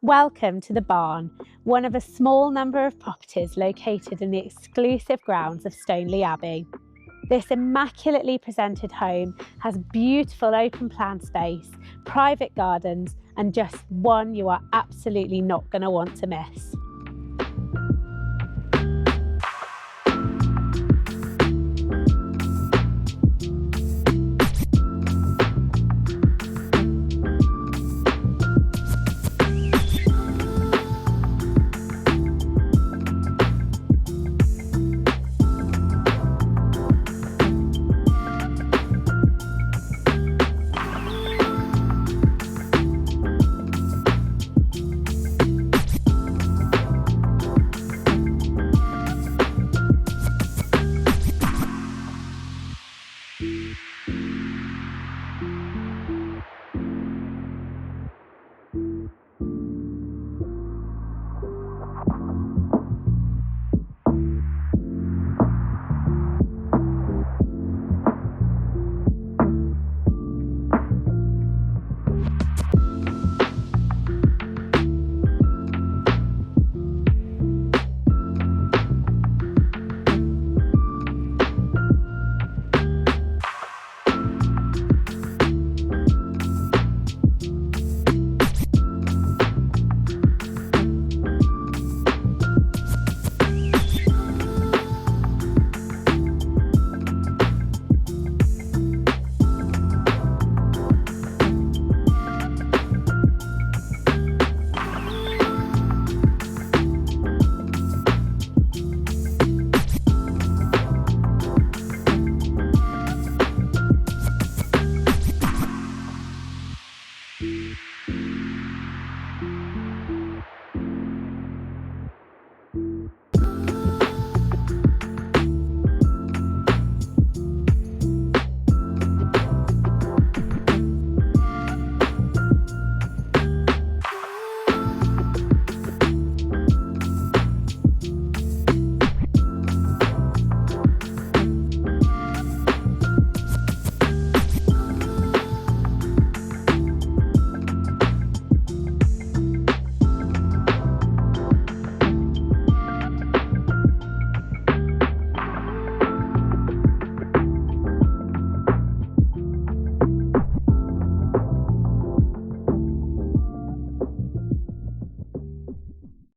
Welcome to the Barn, one of a small number of properties located in the exclusive grounds of Stoneleigh Abbey. This immaculately presented home has beautiful open plan space, private gardens, and just one you are absolutely not going to want to miss.